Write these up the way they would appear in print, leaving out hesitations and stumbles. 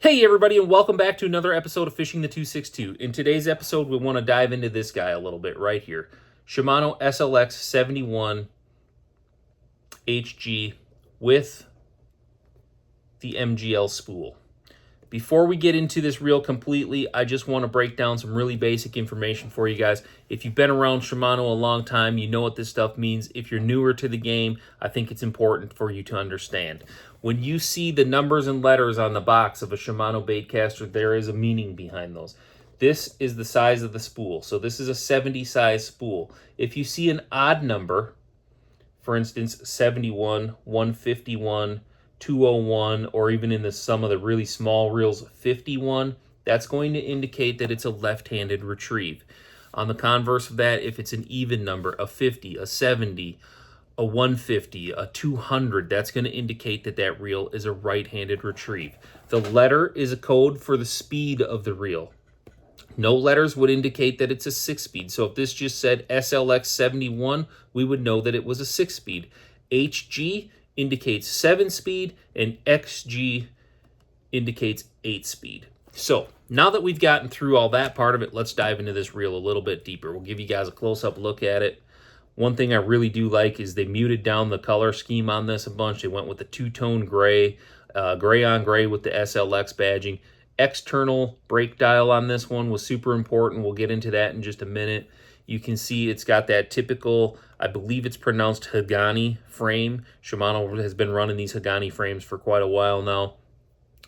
Hey everybody, and welcome back to another episode of Fishing the 262. In today's episode, we want to dive into this guy a little bit right here. Shimano SLX 71 HG with the MGL spool. Before we get into this reel completely, I just want to break down some really basic information for you guys. If you've been around Shimano a long time, you know what this stuff means. If you're newer to the game, I think it's important for you to understand. When you see the numbers and letters on the box of a Shimano baitcaster, there is a meaning behind those. This is the size of the spool. So this is a 70 size spool. If you see an odd number, for instance, 71, 151, 201, or even in some of the really small reels, 51, that's going to indicate that it's a left-handed retrieve. On the converse of that, if it's an even number, a 50, a 70, a 150, a 200, that's going to indicate that that reel is a right-handed retrieve. The letter is a code for the speed of the reel. No letters would indicate that it's a 6-speed. So if this just said SLX 71, we would know that it was a 6-speed. HG indicates 7-speed, and XG indicates 8-speed. So now that we've gotten through all that part of it, let's dive into this reel a little bit deeper. We'll give you guys a close-up look at it. One thing I really do like is they muted down the color scheme on this a bunch. They went with the two-tone gray, gray on gray with the SLX badging. External brake dial on this one was super important. We'll get into that in just a minute. You can see it's got that typical, I believe it's pronounced Hagani frame. Shimano has been running these Hagani frames for quite a while now.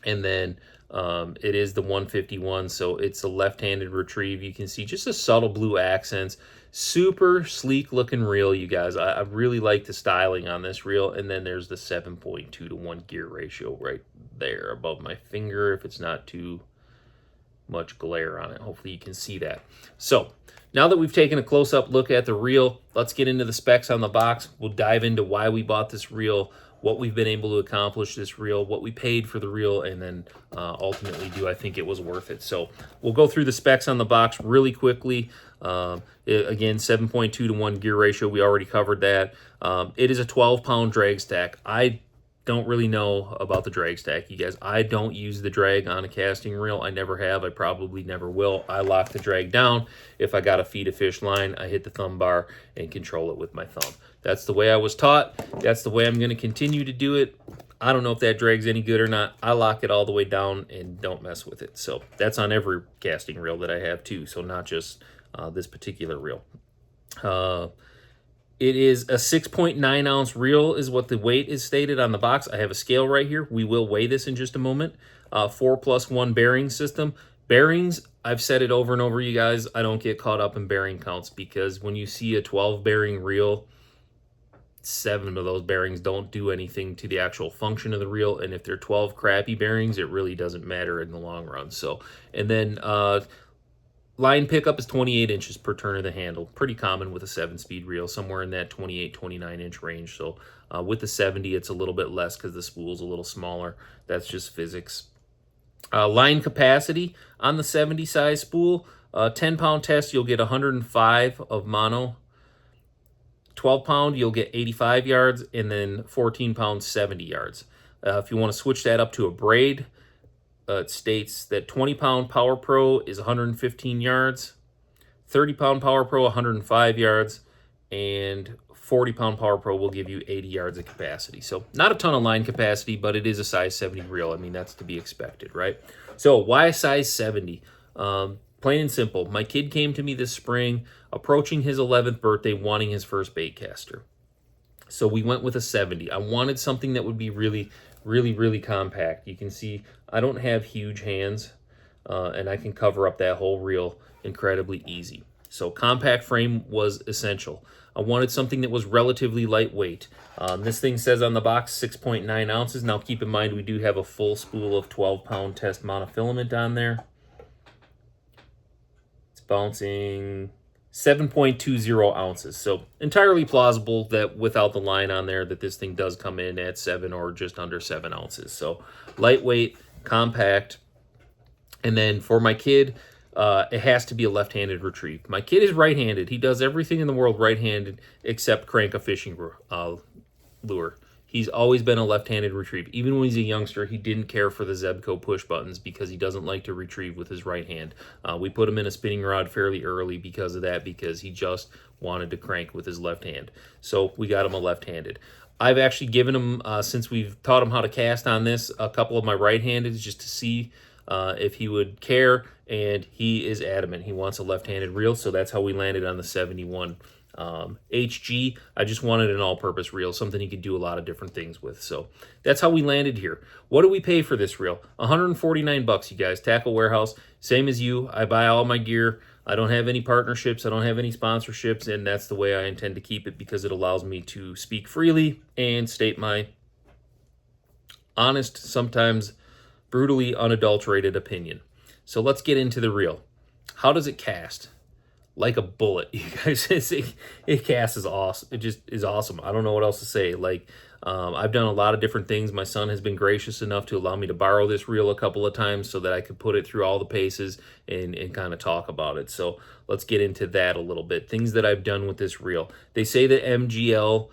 And then it is the 151, so it's a left-handed retrieve. You can see just a subtle blue accents. Super sleek looking reel, you guys. I really like the styling on this reel. And then there's the 7.2 to 1 gear ratio right there above my finger, if it's not too much glare on it. Hopefully you can see that. So now that we've taken a close-up look at the reel, let's get into the specs on the box. We'll dive into why we bought this reel, what we've been able to accomplish this reel, what we paid for the reel, and then ultimately, do I think it was worth it? So we'll go through the specs on the box really quickly. Again, 7.2 to 1 gear ratio, we already covered that. It is a 12-pound drag stack. I don't really know about the drag stack, you guys. I don't use the drag on a casting reel. I never have. I probably never will. I lock the drag down. If I got to feed a fish line, I hit the thumb bar and control it with my thumb. That's the way I was taught. That's the way I'm going to continue to do it. I don't know if that drag's any good or not. I lock it all the way down and don't mess with it. So that's on every casting reel that I have too. So not just this particular reel. It is a 6.9 ounce reel is what the weight is stated on the box. I have a scale right here. We will weigh this in just a moment. 4+1 bearing system. Bearings, I've said it over and over, you guys. I don't get caught up in bearing counts because when you see a 12 bearing reel, 7 of those bearings don't do anything to the actual function of the reel. And if they're 12 crappy bearings, it really doesn't matter in the long run. So, and then line pickup is 28 inches per turn of the handle. Pretty common with a 7-speed reel, somewhere in that 28, 29 inch range. So with the 70, it's a little bit less because the spool's a little smaller. That's just physics. Line capacity on the 70 size spool, 10-pound test, you'll get 105 of mono. 12-pound, you'll get 85 yards, and then 14-pound, 70 yards. If you want to switch that up to a braid, it states that 20-pound Power Pro is 115 yards, 30-pound Power Pro 105 yards, and 40-pound Power Pro will give you 80 yards of capacity. So not a ton of line capacity, but it is a size 70 reel. I mean, that's to be expected, right? So why size 70? Plain and simple. My kid came to me this spring, approaching his 11th birthday, wanting his first baitcaster. So we went with a 70. I wanted something that would be really compact. You can see I don't have huge hands, and I can cover up that whole reel incredibly easy. So compact frame was essential. I wanted something that was relatively lightweight. This thing says on the box 6.9 ounces. Now keep in mind we do have a full spool of 12-pound test monofilament on there. It's bouncing 7.20 ounces. So entirely plausible that without the line on there that this thing does come in at 7 or just under 7 ounces. So lightweight, compact. And then for my kid, it has to be a left-handed retrieve. My kid is right-handed. He does everything in the world right-handed except crank a fishing lure. He's always been a left-handed retrieve. Even when he's a youngster, he didn't care for the Zebco push buttons because he doesn't like to retrieve with his right hand. We put him in a spinning rod fairly early because of that, because he just wanted to crank with his left hand. So we got him a left-handed. I've actually given him, since we've taught him how to cast on this, a couple of my right-handed just to see if he would care, and he is adamant. He wants a left-handed reel, so that's how we landed on the 71. HG, I just wanted an all-purpose reel, something he could do a lot of different things with. So that's how we landed here. What do we pay for this reel? 149 bucks, you guys. Tackle Warehouse, same as you. I buy all my gear. I don't have any partnerships. I don't have any sponsorships, and that's the way I intend to keep it, because it allows me to speak freely and state my honest, sometimes brutally unadulterated opinion. So let's get into the reel. How does it cast? Like a bullet, you guys. It casts is awesome. It just is awesome. I don't know what else to say. Like, I've done a lot of different things. My son has been gracious enough to allow me to borrow this reel a couple of times so that I could put it through all the paces and kind of talk about it. So let's get into that a little bit. Things that I've done with this reel. They say the MGL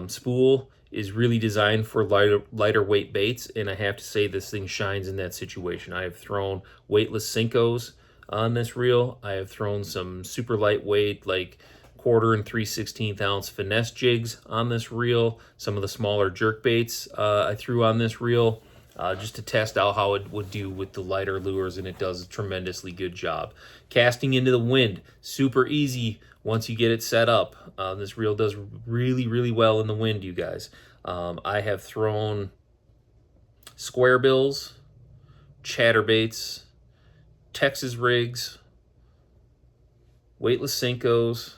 spool is really designed for lighter weight baits, and I have to say this thing shines in that situation. I have thrown weightless Senkos on this reel. I have thrown some super lightweight, like 1/4 and 3/16 ounce finesse jigs on this reel. Some of the smaller jerk baits I threw on this reel just to test out how it would do with the lighter lures, and it does a tremendously good job. Casting into the wind, super easy once you get it set up. This reel does really, really well in the wind, you guys. I have thrown square bills, chatterbaits, Texas rigs, weightless Senkos,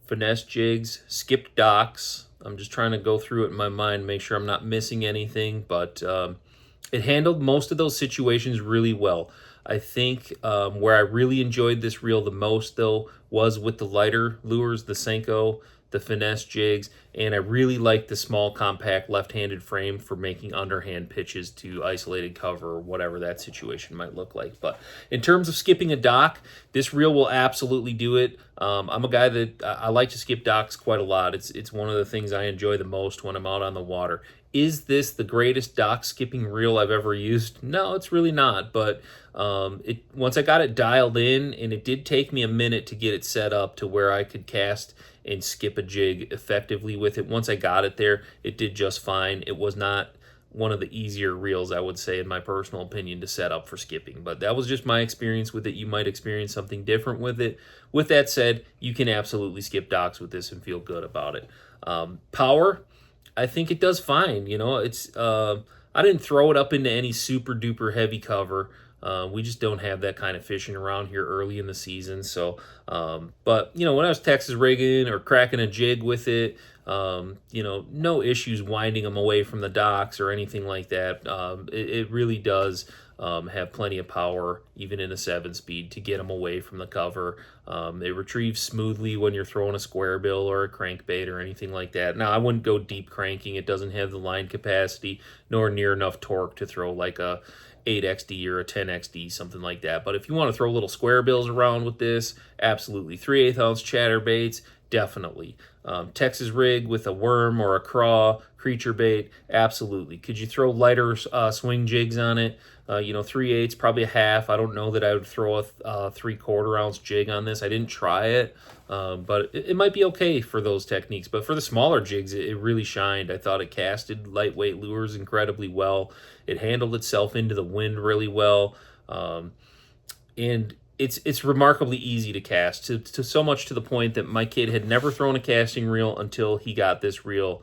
finesse jigs, skipped docks. I'm just trying to go through it in my mind, make sure I'm not missing anything, but it handled most of those situations really well. I think where I really enjoyed this reel the most, though, was with the lighter lures, the Senko, the finesse jigs, and I really like the small compact left-handed frame for making underhand pitches to isolated cover or whatever that situation might look like. But in terms of skipping a dock, this reel will absolutely do it. I'm a guy that I like to skip docks quite a lot. It's one of the things I enjoy the most when I'm out on the water. Is this the greatest dock skipping reel I've ever used? No, it's really not. But once I got it dialed in, and it did take me a minute to get it set up to where I could cast and skip a jig effectively with it. Once I got it there, it did just fine. It was not one of the easier reels, I would say, in my personal opinion, to set up for skipping. But that was just my experience with it. You might experience something different with it. With that said, you can absolutely skip docks with this and feel good about it. Power, I think it does fine. You know, I didn't throw it up into any super duper heavy cover. We just don't have that kind of fishing around here early in the season. So, but, you know, when I was Texas rigging or cracking a jig with it, you know, no issues winding them away from the docks or anything like that. It really does have plenty of power, even in a 7-speed, to get them away from the cover. It retrieves smoothly when you're throwing a square bill or a crankbait or anything like that. Now, I wouldn't go deep cranking. It doesn't have the line capacity nor near enough torque to throw like a 8XD or a 10XD, something like that. But if you want to throw little square bills around with this, absolutely. 3/8 ounce chatterbaits, definitely. Texas rig with a worm or a craw, creature bait, absolutely. Could you throw lighter swing jigs on it? You know, 3/8, probably a half. I don't know that I would throw a 3/4 ounce jig on this. I didn't try it, but it might be okay for those techniques. But for the smaller jigs, it really shined. I thought it casted lightweight lures incredibly well. It handled itself into the wind really well, and it's remarkably easy to cast, to so much to the point that my kid had never thrown a casting reel until he got this reel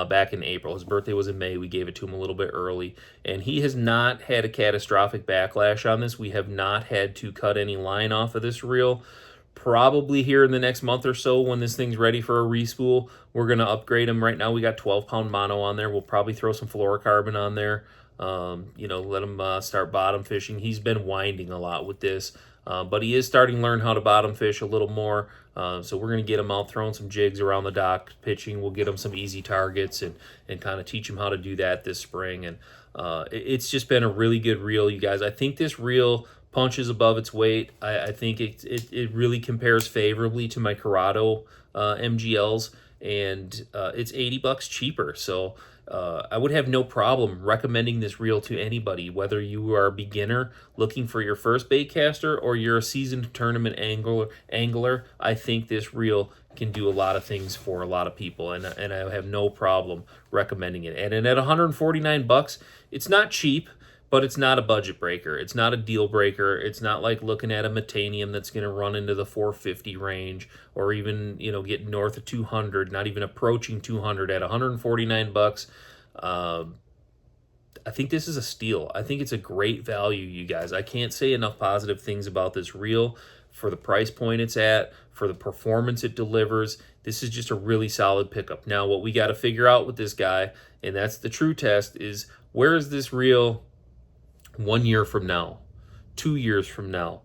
back in April. His birthday was in May. We gave it to him a little bit early, and he has not had a catastrophic backlash on this. We have not had to cut any line off of this reel. Probably here in the next month or so, when this thing's ready for a respool, we're going to upgrade him. Right now we got 12-pound mono on there. We'll probably throw some fluorocarbon on there. You know, let him start bottom fishing. He's been winding a lot with this, but he is starting to learn how to bottom fish a little more. So we're going to get him out throwing some jigs around the dock, pitching. We'll get him some easy targets and kind of teach him how to do that this spring. And it's just been a really good reel, you guys. I think this reel punches above its weight. I think it really compares favorably to my Corrado MGLs. and it's $80 cheaper. So I would have no problem recommending this reel to anybody, whether you are a beginner looking for your first bait caster or you're a seasoned tournament angler. I think this reel can do a lot of things for a lot of people, and I have no problem recommending it. And at $149, it's not cheap, but it's not a budget breaker. It's not a deal breaker. It's not like looking at a Metanium that's going to run into the 450 range, or even, you know, get north of 200, not even approaching 200 at $149. I think this is a steal. I think it's a great value, you guys. I can't say enough positive things about this reel for the price point it's at, for the performance it delivers. This is just a really solid pickup. Now, what we got to figure out with this guy, and that's the true test, is where is this reel 1 year from now, 2 years from now,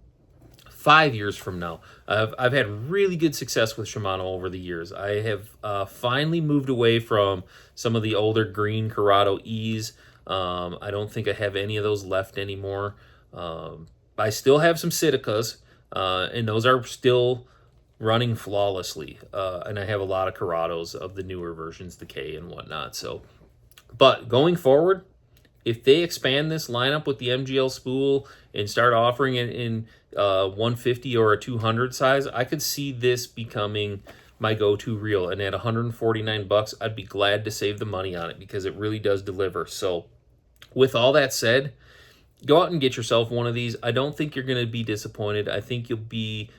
5 years from now? I've had really good success with Shimano over the years. I have finally moved away from some of the older green Corrado E's. I don't think I have any of those left anymore. I still have some Siticas, and those are still running flawlessly. And I have a lot of Corrados of the newer versions, the K and whatnot. So, but going forward, if they expand this lineup with the MGL spool and start offering it in 150 or a 200 size, I could see this becoming my go-to reel. And at $149, I'd be glad to save the money on it because it really does deliver. So with all that said, go out and get yourself one of these. I don't think you're going to be disappointed. I think you'll be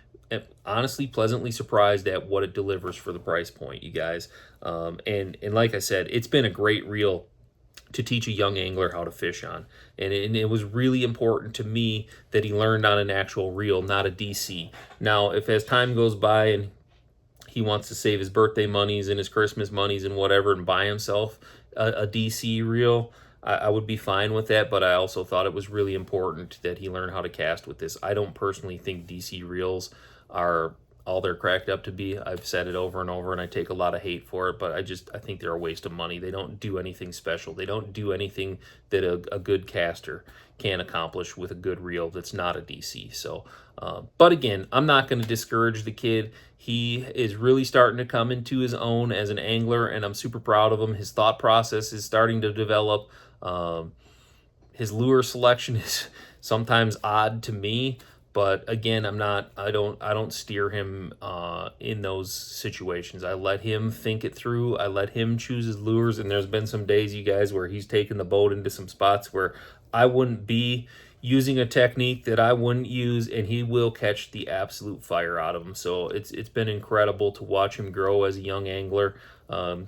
honestly pleasantly surprised at what it delivers for the price point, you guys. And like I said, it's been a great reel to teach a young angler how to fish on. And it was really important to me that he learned on an actual reel, not a DC. Now, if as time goes by and he wants to save his birthday monies and his Christmas monies and whatever and buy himself a DC reel, I would be fine with that, but I also thought it was really important that he learn how to cast with this. I don't personally think DC reels are all they're cracked up to be. I've said it over and over, and I take a lot of hate for it, but I think they're a waste of money. They don't do anything special. They don't do anything that a good caster can accomplish with a good reel that's not a DC. So, but again, I'm not going to discourage the kid. He is really starting to come into his own as an angler, and I'm super proud of him. His thought process is starting to develop. His lure selection is sometimes odd to me, but again, I don't steer him in those situations. I let him think it through. I let him choose his lures, and there's been some days, you guys, where he's taken the boat into some spots where I wouldn't be using a technique that I wouldn't use, and he will catch the absolute fire out of him. So it's been incredible to watch him grow as a young angler.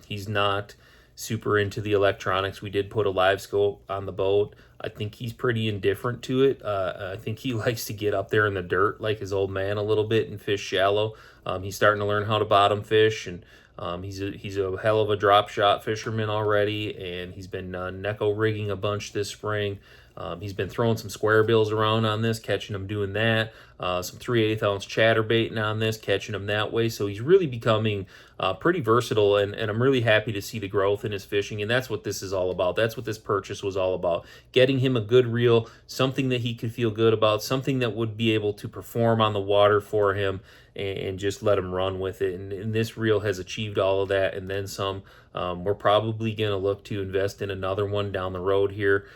He's not super into the electronics. We did put a live scope on the boat. I think he's pretty indifferent to it. I think he likes to get up there in the dirt like his old man a little bit and fish shallow. He's starting to learn how to bottom fish, and he's a hell of a drop shot fisherman already, and he's been Neko rigging a bunch this spring. He's been throwing some square bills around on this, catching them doing that. Some 3/8 ounce chatterbaiting on this, catching them that way. So he's really becoming pretty versatile, and I'm really happy to see the growth in his fishing, and that's what this is all about. That's what this purchase was all about. Getting him a good reel, something that he could feel good about, something that would be able to perform on the water for him, and just let him run with it. And this reel has achieved all of that and then some. We're probably going to look to invest in another one down the road here.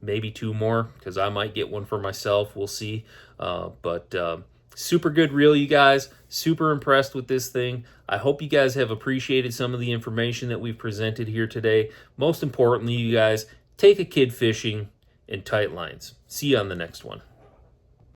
Maybe two more, because I might get one for myself. We'll see. But super good reel, you guys. Super impressed with this thing. I hope you guys have appreciated some of the information that we've presented here today. Most importantly, you guys, take a kid fishing in tight lines. See you on the next one.